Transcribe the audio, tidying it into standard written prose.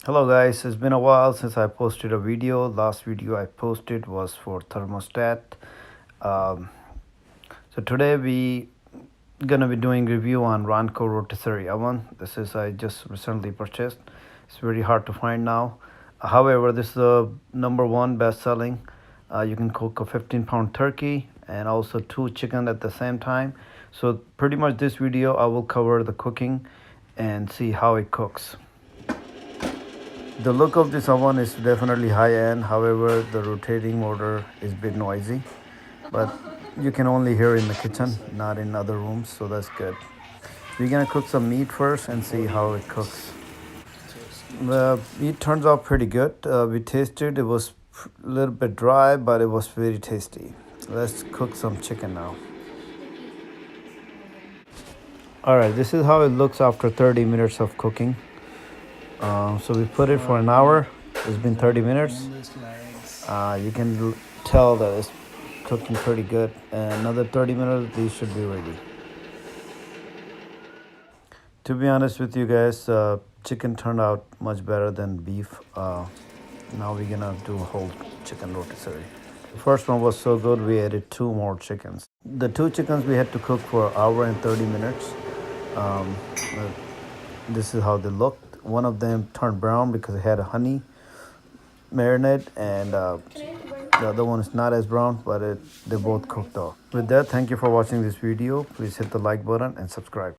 Hello guys, it's been a while since I posted a video. Last video I posted was for thermostat. Um, so today we gonna be doing review on Ronco Rotisserie oven. This is I just recently purchased. It's very hard to find now. However, this is the number one best selling. You can cook a 15-pound turkey and also 2 chicken at the same time. So pretty much this video I will cover the cooking and see how it cooks. The look of this oven is definitely high end. However, the rotating motor is a bit noisy, but you can only hear in the kitchen, not in other rooms, so that's good. We're gonna cook some meat first and see how it cooks. The meat turns out pretty good. We tasted it was a little bit dry, but it was very tasty. Let's cook some chicken now. All right, this is how it looks after 30 minutes of cooking. So we put it for an hour. It's been 30 minutes. You can tell that it's cooking pretty good. Another 30 minutes, these should be ready. To be honest with you guys, chicken turned out much better than beef. Now we're gonna do whole chicken rotisserie. The first one was so good, we added 2 more chickens. The 2 chickens we had to cook for an hour and 30 minutes. Um, uh, this is how they looked. One of them turned brown because it had a honey marinade, and the other one is not as brown, but they both cooked off. With that, thank you for watching this video. Please hit the like button and subscribe.